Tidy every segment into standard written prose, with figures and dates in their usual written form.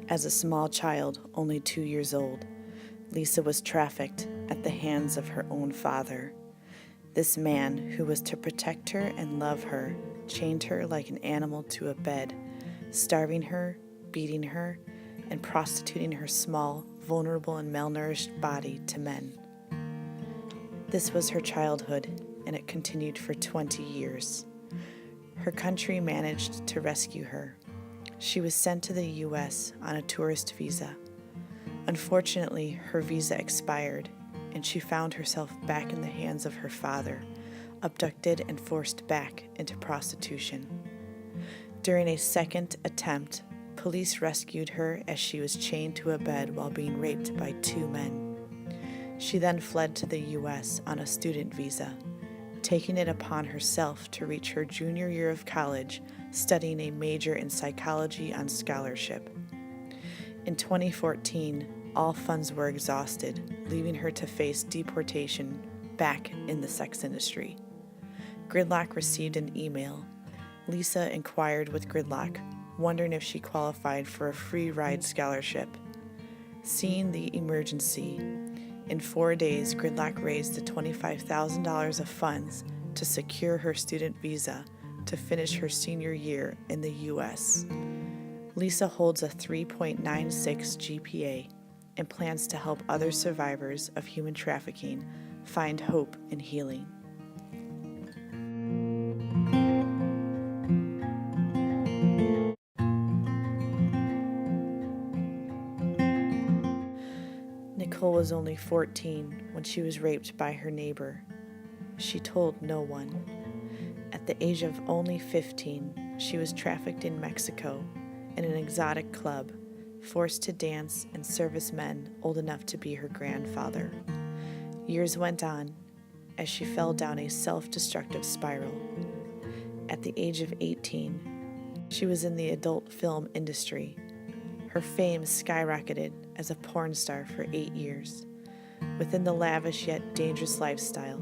As a small child, only 2 years old, Lisa was trafficked at the hands of her own father. This man, who was to protect her and love her, chained her like an animal to a bed, starving her, beating her, and prostituting her small, vulnerable, and malnourished body to men. This was her childhood, and it continued for 20 years. Her country managed to rescue her. She was sent to the U.S. on a tourist visa. Unfortunately, her visa expired, and she found herself back in the hands of her father, abducted and forced back into prostitution. During a second attempt, police rescued her as she was chained to a bed while being raped by 2 men. She then fled to the U.S. on a student visa, taking it upon herself to reach her junior year of college, studying a major in psychology on scholarship. In 2014, all funds were exhausted, leaving her to face deportation back in the sex industry. Gridlock received an email. Lisa inquired with Gridlock, wondering if she qualified for a free ride scholarship. Seeing the emergency, in 4 days, Gridlock raised the $25,000 of funds to secure her student visa to finish her senior year in the U.S. Lisa holds a 3.96 GPA and plans to help other survivors of human trafficking find hope and healing. Nicole was only 14 when she was raped by her neighbor. She told no one. At the age of only 15, she was trafficked in Mexico in an exotic club, forced to dance and service men old enough to be her grandfather. Years went on as she fell down a self-destructive spiral. At the age of 18, she was in the adult film industry. Her fame skyrocketed as a porn star for 8 years. Within the lavish yet dangerous lifestyle,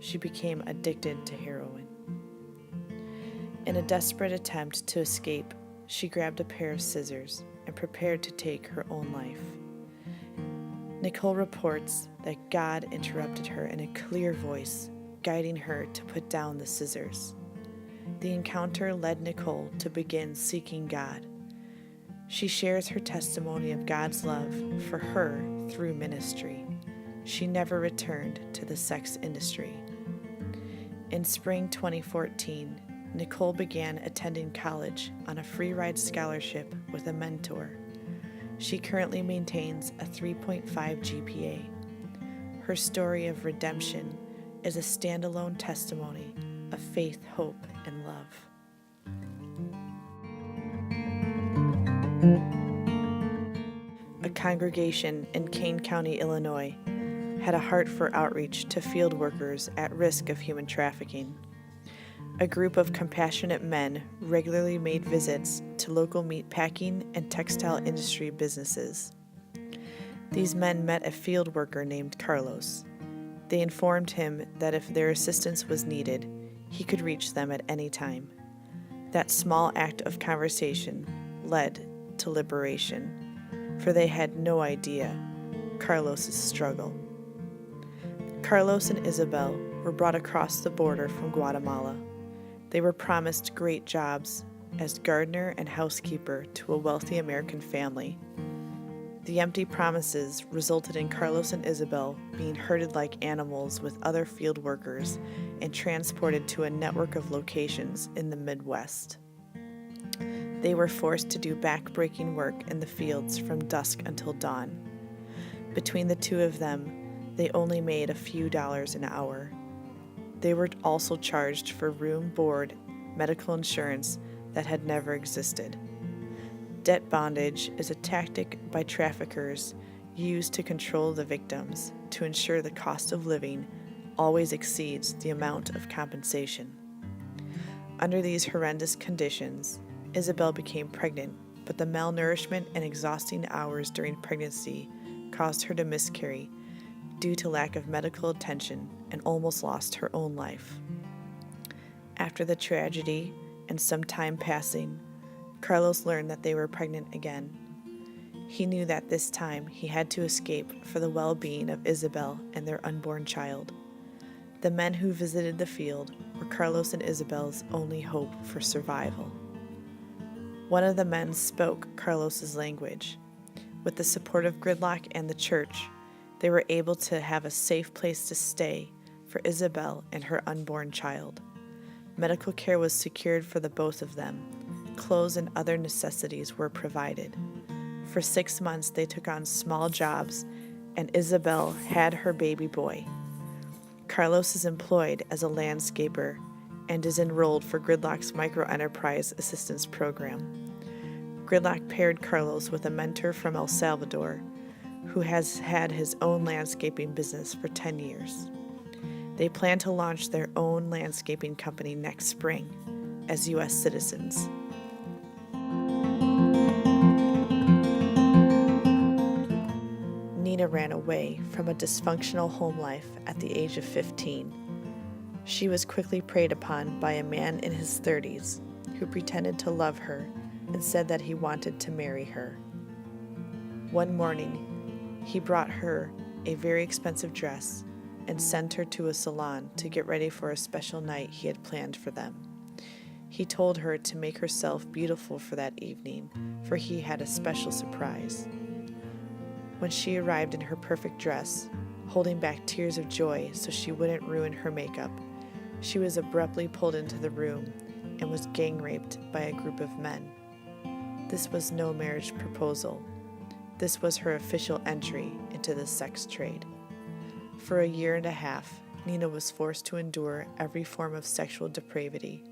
she became addicted to heroin. In a desperate attempt to escape, she grabbed a pair of scissors and prepared to take her own life. Nicole reports that God interrupted her in a clear voice, guiding her to put down the scissors. The encounter led Nicole to begin seeking God. She shares her testimony of God's love for her through ministry. She never returned to the sex industry. In spring 2014, Nicole began attending college on a free ride scholarship with a mentor. She currently maintains a 3.5 GPA. Her story of redemption is a standalone testimony of faith, hope, and love. A congregation in Kane County, Illinois, had a heart for outreach to field workers at risk of human trafficking. A group of compassionate men regularly made visits to local meatpacking and textile industry businesses. These men met a field worker named Carlos. They informed him that if their assistance was needed, he could reach them at any time. That small act of conversation led to liberation, for they had no idea Carlos's struggle. Carlos and Isabel were brought across the border from Guatemala. They were promised great jobs as gardener and housekeeper to a wealthy American family. The empty promises resulted in Carlos and Isabel being herded like animals with other field workers and transported to a network of locations in the Midwest. They were forced to do back-breaking work in the fields from dusk until dawn. Between the two of them, they only made a few dollars an hour. They were also charged for room, board, medical insurance that had never existed. Debt bondage is a tactic by traffickers used to control the victims to ensure the cost of living always exceeds the amount of compensation. Under these horrendous conditions, Isabel became pregnant, but the malnourishment and exhausting hours during pregnancy caused her to miscarry due to lack of medical attention and almost lost her own life. After the tragedy and some time passing, Carlos learned that they were pregnant again. He knew that this time he had to escape for the well-being of Isabel and their unborn child. The men who visited the field were Carlos and Isabel's only hope for survival. One of the men spoke Carlos's language. With the support of Gridlock and the church, they were able to have a safe place to stay for Isabel and her unborn child. Medical care was secured for the both of them. Clothes and other necessities were provided. For 6 months, they took on small jobs, and Isabel had her baby boy. Carlos is employed as a landscaper and is enrolled for Gridlock's Microenterprise Assistance Program. Gridlock paired Carlos with a mentor from El Salvador who has had his own landscaping business for 10 years. They plan to launch their own landscaping company next spring as U.S. citizens. Nina ran away from a dysfunctional home life at the age of 15. She was quickly preyed upon by a man in his 30s who pretended to love her and said that he wanted to marry her. One morning, he brought her a very expensive dress and sent her to a salon to get ready for a special night he had planned for them. He told her to make herself beautiful for that evening, for he had a special surprise. When she arrived in her perfect dress, holding back tears of joy so she wouldn't ruin her makeup, she was abruptly pulled into the room and was gang raped by a group of men. This was no marriage proposal. This was her official entry into the sex trade. For a year and a half, Nina was forced to endure every form of sexual depravity.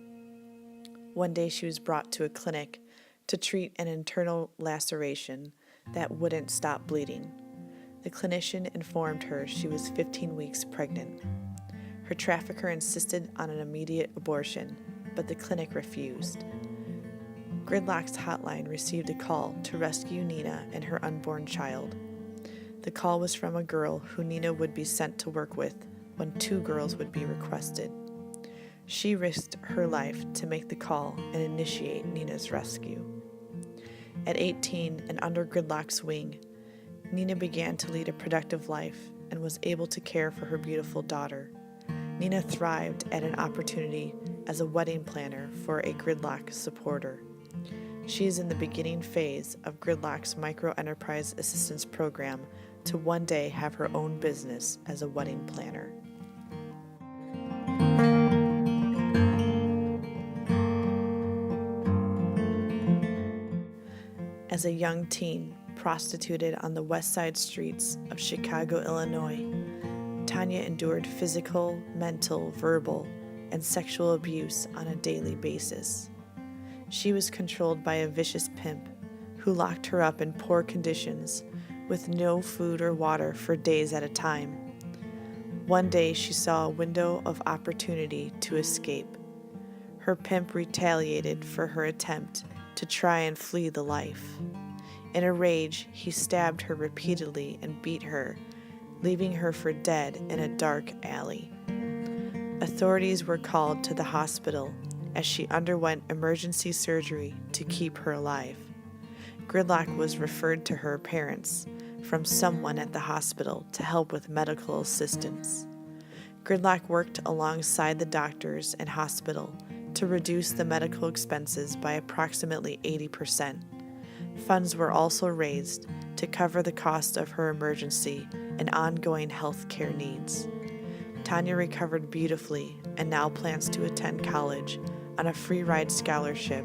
One day she was brought to a clinic to treat an internal laceration that wouldn't stop bleeding. The clinician informed her she was 15 weeks pregnant. Her trafficker insisted on an immediate abortion, but the clinic refused. Gridlock's hotline received a call to rescue Nina and her unborn child. The call was from a girl who Nina would be sent to work with when 2 girls would be requested. She risked her life to make the call and initiate Nina's rescue. At 18 and under Gridlock's wing, Nina began to lead a productive life and was able to care for her beautiful daughter. Nina thrived at an opportunity as a wedding planner for a Gridlock supporter. She is in the beginning phase of Gridlock's Microenterprise Assistance Program to one day have her own business as a wedding planner. As a young teen prostituted on the west side streets of Chicago, Illinois, Tanya endured physical, mental, verbal, and sexual abuse on a daily basis. She was controlled by a vicious pimp who locked her up in poor conditions with no food or water for days at a time. One day she saw a window of opportunity to escape. Her pimp retaliated for her attempt to try and flee the life. In a rage, he stabbed her repeatedly and beat her, leaving her for dead in a dark alley. Authorities were called to the hospital as she underwent emergency surgery to keep her alive. Gridlock was referred to her parents from someone at the hospital to help with medical assistance. Gridlock worked alongside the doctors and hospital to reduce the medical expenses by approximately 80%. Funds were also raised to cover the cost of her emergency and ongoing health care needs. Tanya recovered beautifully and now plans to attend college on a free ride scholarship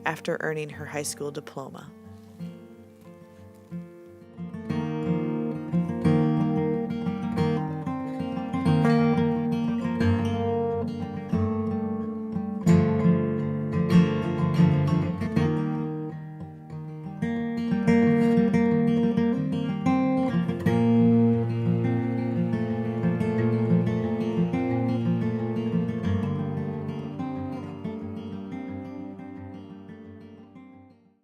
after earning her high school diploma.